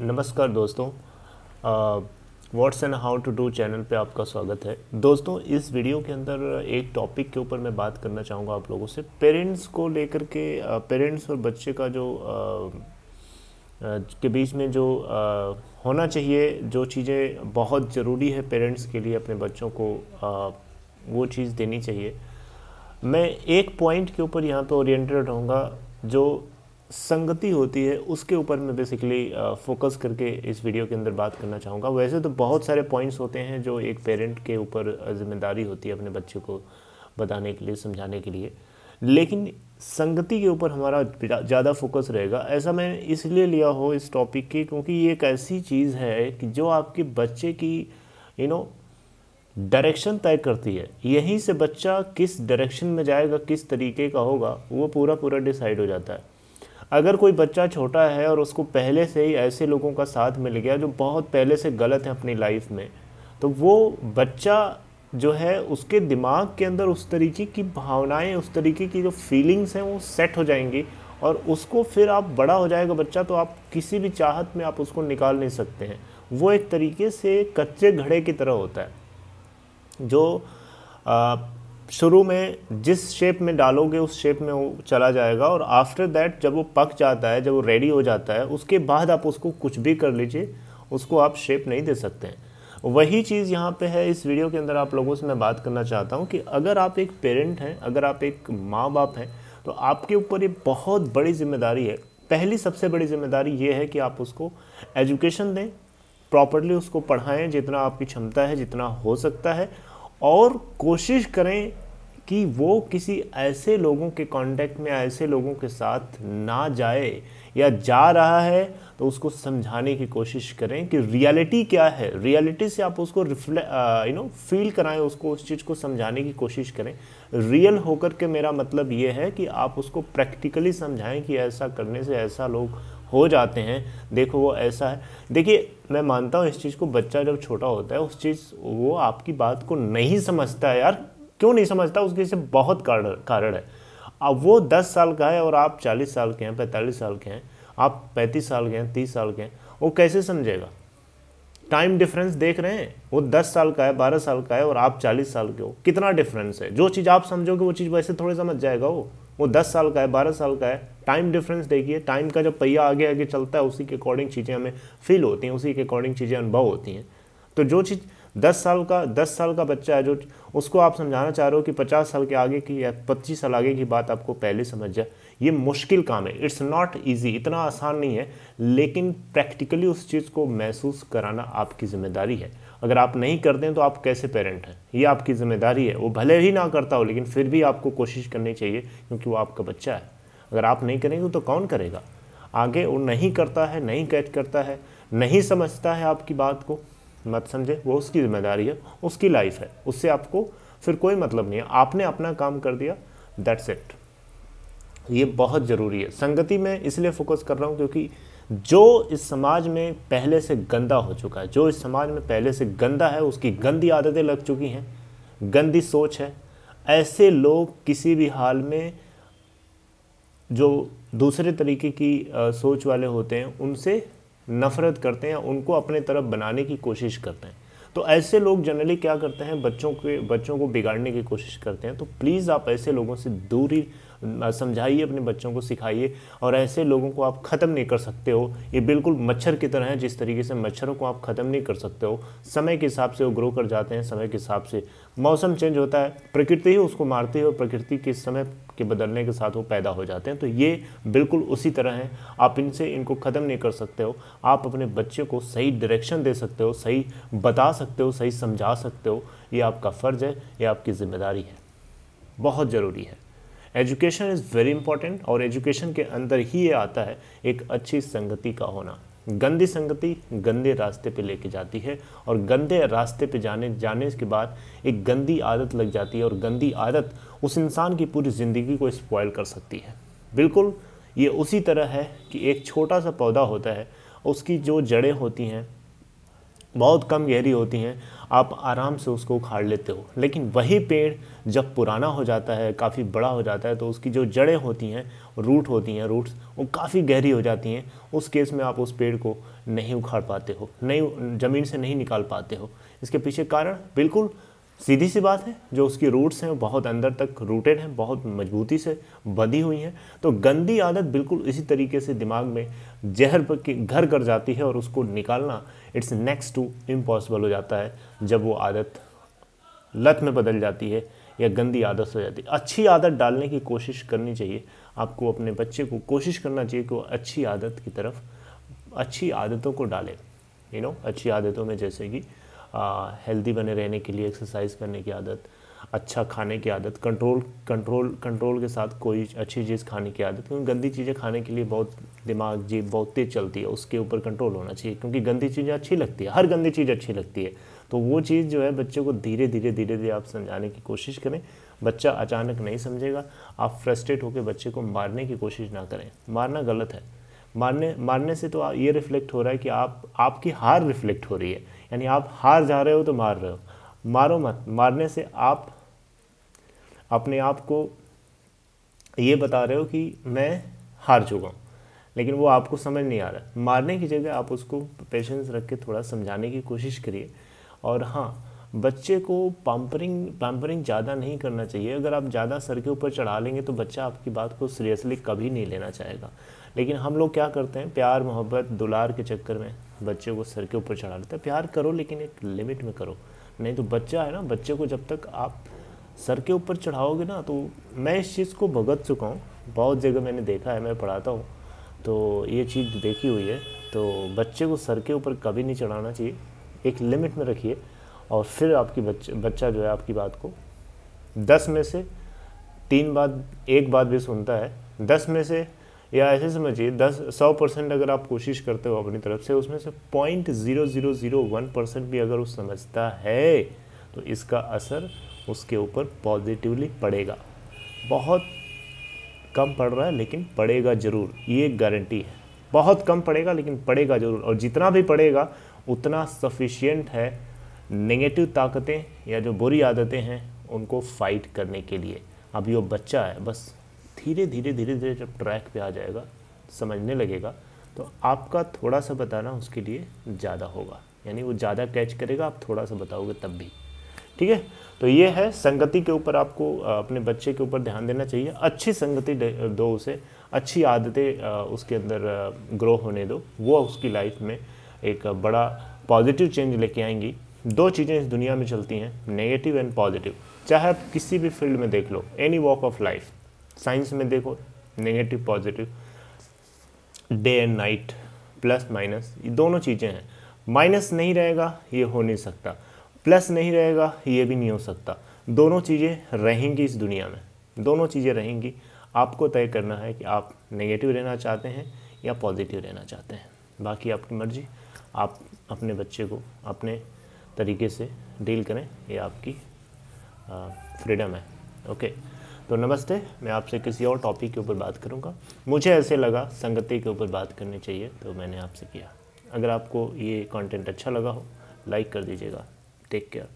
नमस्कार दोस्तों, what's and how to do channel पे आपका स्वागत है। दोस्तों, इस वीडियो के अंदर एक टॉपिक के ऊपर मैं बात करना चाहूँगा आप लोगों से, पेरेंट्स को लेकर के। पेरेंट्स और बच्चे का जो के बीच में जो होना चाहिए, जो चीज़ें बहुत ज़रूरी है पेरेंट्स के लिए अपने बच्चों को वो चीज़ देनी चाहिए। मैं एक पॉइंट के ऊपर यहाँ पे ओरिएंटेड रहूँगा, जो संगति होती है उसके ऊपर मैं बेसिकली फोकस करके इस वीडियो के अंदर बात करना चाहूँगा। वैसे तो बहुत सारे पॉइंट्स होते हैं जो एक पेरेंट के ऊपर जिम्मेदारी होती है अपने बच्चे को बताने के लिए, समझाने के लिए, लेकिन संगति के ऊपर हमारा ज़्यादा फोकस रहेगा। ऐसा मैं इसलिए लिया हो इस टॉपिक की क्योंकि ये एक ऐसी चीज़ है कि जो आपके बच्चे की डायरेक्शन तय करती है। यहीं से बच्चा किस डायरेक्शन में जाएगा, किस तरीके का होगा, वो पूरा डिसाइड हो जाता है। अगर कोई बच्चा छोटा है और उसको पहले से ही ऐसे लोगों का साथ मिल गया जो बहुत पहले से गलत है अपनी लाइफ में, तो वो बच्चा जो है उसके दिमाग के अंदर उस तरीके की भावनाएं, उस तरीके की जो फीलिंग्स हैं वो सेट हो जाएंगी और उसको फिर आप बड़ा हो जाएगा बच्चा तो आप किसी भी चाहत में आप उसको निकाल नहीं सकते हैं। वो एक तरीके से कच्चे घड़े की तरह होता है जो शुरू में जिस शेप में डालोगे उस शेप में वो चला जाएगा और आफ्टर दैट जब वो पक जाता है, जब वो रेडी हो जाता है, उसके बाद आप उसको कुछ भी कर लीजिए, उसको आप शेप नहीं दे सकते हैं। वही चीज़ यहाँ पे है। इस वीडियो के अंदर आप लोगों से मैं बात करना चाहता हूँ कि अगर आप एक पेरेंट हैं, अगर आप एक माँ बाप हैं, तो आपके ऊपर ये बहुत बड़ी जिम्मेदारी है। पहली सबसे बड़ी जिम्मेदारी ये है कि आप उसको एजुकेशन दें, प्रॉपरली उसको पढ़ाएं जितना आपकी क्षमता है, जितना हो सकता है, और कोशिश करें कि वो किसी ऐसे लोगों के कांटेक्ट में, ऐसे लोगों के साथ ना जाए, या जा रहा है तो उसको समझाने की कोशिश करें कि रियलिटी क्या है। रियलिटी से आप उसको फील कराएं, उसको उस चीज़ को समझाने की कोशिश करें। रियल होकर के मेरा मतलब ये है कि आप उसको प्रैक्टिकली समझाएं कि ऐसा करने से ऐसा लोग हो जाते हैं, देखो वो ऐसा है। देखिए, मैं मानता हूँ इस चीज़ को, बच्चा जब छोटा होता है उस चीज़ वो आपकी बात को नहीं समझता है। यार क्यों नहीं समझता, उसके से बहुत कारण है। अब वो 10 साल का है और आप 40 साल के हैं, 45 साल के हैं, आप 35 साल के हैं, 30 साल के हैं, वो कैसे समझेगा? टाइम डिफरेंस देख रहे हैं, वो 10 साल का है, 12 साल का है और आप 40 साल के हो, कितना डिफरेंस है। जो चीज़ आप समझोगे वो चीज़ वैसे थोड़े समझ जाएगा वो 10 साल का है, 12 साल का है। टाइम डिफरेंस देखिए, टाइम का जब पहिया आगे आगे चलता है उसी के अकॉर्डिंग चीज़ें हमें फील होती हैं, उसी के अकॉर्डिंग चीज़ें अनुभव होती हैं। तो जो चीज़ 10 साल का बच्चा है, जो उसको आप समझाना चाह रहे हो कि 50 साल के आगे की या 25 साल आगे की बात आपको पहले समझ जाए, ये मुश्किल काम है। इट्स नॉट ईजी, इतना आसान नहीं है, लेकिन प्रैक्टिकली उस चीज़ को महसूस कराना आपकी जिम्मेदारी है। अगर आप नहीं करते हैं तो आप कैसे पेरेंट हैं? ये आपकी जिम्मेदारी है। वो भले ही ना करता हो लेकिन फिर भी आपको कोशिश करनी चाहिए क्योंकि वो आपका बच्चा है। अगर आप नहीं करेंगे तो कौन करेगा? आगे वो नहीं करता है, नहीं कैच करता है, नहीं समझता है आपकी बात को, मत समझे, वो उसकी जिम्मेदारी है, उसकी लाइफ है, उससे आपको फिर कोई मतलब नहीं है। आपने अपना काम कर दिया, दैट्स इट। ये बहुत ज़रूरी है। संगति में इसलिए फोकस कर रहा हूँ क्योंकि जो इस समाज में पहले से गंदा हो चुका है, जो इस समाज में पहले से गंदा है, उसकी गंदी आदतें लग चुकी हैं, गंदी सोच है, ऐसे लोग किसी भी हाल में जो दूसरे तरीके की सोच वाले होते हैं उनसे नफ़रत करते हैं, उनको अपने तरफ बनाने की कोशिश करते हैं। तो ऐसे लोग जनरली क्या करते हैं, बच्चों को बिगाड़ने की कोशिश करते हैं। तो प्लीज़ आप ऐसे लोगों से दूरी समझाइए, अपने बच्चों को सिखाइए, और ऐसे लोगों को आप ख़त्म नहीं कर सकते हो। ये बिल्कुल मच्छर की तरह है, जिस तरीके से मच्छरों को आप ख़त्म नहीं कर सकते हो। समय के हिसाब से वो ग्रो कर जाते हैं, समय के हिसाब से मौसम चेंज होता है, प्रकृति ही उसको मारती है और प्रकृति के समय के बदलने के साथ वो पैदा हो जाते हैं। तो ये बिल्कुल उसी तरह है, आप इनको ख़त्म नहीं कर सकते हो। आप अपने बच्चे को सही डायरेक्शन दे सकते हो, सही बता सकते हो, सही समझा सकते हो। ये आपका फ़र्ज़ है, ये आपकी ज़िम्मेदारी है, बहुत ज़रूरी है। एजुकेशन इज़ वेरी इंपॉर्टेंट, और एजुकेशन के अंदर ही ये आता है एक अच्छी संगति का होना। गंदी संगति गंदे रास्ते पे लेके जाती है, और गंदे रास्ते पे जाने के बाद एक गंदी आदत लग जाती है, और गंदी आदत उस इंसान की पूरी ज़िंदगी को स्पॉइल कर सकती है। बिल्कुल ये उसी तरह है कि एक छोटा सा पौधा होता है, उसकी जो जड़ें होती हैं बहुत कम गहरी होती हैं, आप आराम से उसको उखाड़ लेते हो। लेकिन वही पेड़ जब पुराना हो जाता है, काफ़ी बड़ा हो जाता है, तो उसकी जो जड़ें होती हैं, रूट्स वो काफ़ी गहरी हो जाती हैं। उस केस में आप उस पेड़ को नहीं उखाड़ पाते हो, नहीं ज़मीन से नहीं निकाल पाते हो। इसके पीछे कारण बिल्कुल सीधी सी बात है, जो उसकी रूट्स हैं वो बहुत अंदर तक रूटेड हैं, बहुत मजबूती से बंधी हुई हैं। तो गंदी आदत बिल्कुल इसी तरीके से दिमाग में जहर के घर कर जाती है और उसको निकालना इट्स नेक्स्ट टू इम्पॉसिबल हो जाता है जब वो आदत लत में बदल जाती है या गंदी आदत हो जाती है। अच्छी आदत डालने की कोशिश करनी चाहिए आपको, अपने बच्चे को कोशिश करना चाहिए कि वो अच्छी आदत की तरफ, अच्छी आदतों को डाले। अच्छी आदतों में जैसे कि हेल्दी बने रहने के लिए एक्सरसाइज करने की आदत, अच्छा खाने की आदत, कंट्रोल के साथ कोई अच्छी चीज़ खाने की आदत। क्योंकि गंदी चीज़ें खाने के लिए बहुत दिमाग जीभ बहुत तेज़ चलती है, उसके ऊपर कंट्रोल होना चाहिए। क्योंकि गंदी चीज़ें अच्छी लगती है, हर गंदी चीज़ अच्छी लगती है। तो वो चीज़ जो है बच्चे को धीरे धीरे आप समझाने की कोशिश करें। बच्चा अचानक नहीं समझेगा। आप फ्रस्ट्रेट होकर बच्चे को मारने की कोशिश ना करें, मारना गलत है। मारने से तो ये रिफ्लेक्ट हो रहा है कि आपकी हार रिफ्लेक्ट हो रही है, यानी आप हार जा रहे हो तो मार रहे हो। मारो मत। मारने से आप अपने आप को ये बता रहे हो कि मैं हार चुका हूँ, लेकिन वो आपको समझ नहीं आ रहा। मारने की जगह आप उसको पेशेंस रख के थोड़ा समझाने की कोशिश करिए। और हाँ, बच्चे को पैम्परिंग ज़्यादा नहीं करना चाहिए। अगर आप ज़्यादा सर के ऊपर चढ़ा लेंगे तो बच्चा आपकी बात को सीरियसली कभी नहीं लेना चाहेगा। लेकिन हम लोग क्या करते हैं, प्यार मोहब्बत दुलार के चक्कर में बच्चे को सर के ऊपर चढ़ा लेते हैं। प्यार करो लेकिन एक लिमिट में करो, नहीं तो बच्चा है ना, बच्चे को जब तक आप सर के ऊपर चढ़ाओगे ना, तो मैं इस चीज़ को भुगत चुका हूँ, बहुत जगह मैंने देखा है, मैं पढ़ाता हूँ तो ये चीज़ देखी हुई है। तो बच्चे को सर के ऊपर कभी नहीं चढ़ाना चाहिए, एक लिमिट में रखिए। और फिर आपकी बच्चा जो है आपकी बात को 10 में से 3 बात, एक बात भी सुनता है। 10 में से, या ऐसे समझिए 100% अगर आप कोशिश करते हो अपनी तरफ से, उसमें से 0.0001% भी अगर वो समझता है तो इसका असर उसके ऊपर पॉजिटिवली पड़ेगा। बहुत कम पड़ रहा है लेकिन पड़ेगा ज़रूर, ये गारंटी है। बहुत कम पड़ेगा लेकिन पड़ेगा ज़रूर, और जितना भी पड़ेगा उतना सफिशिएंट है नेगेटिव ताकतें या जो बुरी आदतें हैं उनको फाइट करने के लिए। अभी वो बच्चा है, बस धीरे धीरे जब ट्रैक पे आ जाएगा, समझने लगेगा, तो आपका थोड़ा सा बताना उसके लिए ज़्यादा होगा, यानी वो ज़्यादा कैच करेगा, आप थोड़ा सा बताओगे तब भी। ठीक है, तो ये है संगति के ऊपर आपको अपने बच्चे के ऊपर ध्यान देना चाहिए। अच्छी संगति दो उसे, अच्छी आदतें उसके अंदर ग्रो होने दो, वो उसकी लाइफ में एक बड़ा पॉजिटिव चेंज लेके आएंगी। 2 चीज़ें इस दुनिया में चलती हैं, नेगेटिव एंड पॉजिटिव। चाहे आप किसी भी फील्ड में देख लो, any walk of life, science में देखो negative positive, day and night, plus minus, ये दोनों चीज़ें हैं। माइनस नहीं रहेगा ये हो नहीं सकता, प्लस नहीं रहेगा ये भी नहीं हो सकता। दोनों चीज़ें रहेंगी इस दुनिया में, दोनों चीज़ें रहेंगी। आपको तय करना है कि आप नेगेटिव रहना चाहते हैं या पॉजिटिव रहना चाहते हैं, बाकी आपकी मर्जी। आप अपने बच्चे को अपने तरीके से डील करें, ये आपकी फ्रीडम है। ओके, तो नमस्ते। मैं आपसे किसी और टॉपिक के ऊपर बात करूंगा। मुझे ऐसे लगा संगति के ऊपर बात करनी चाहिए तो मैंने आपसे किया। अगर आपको ये कंटेंट अच्छा लगा हो, लाइक कर दीजिएगा। Take care.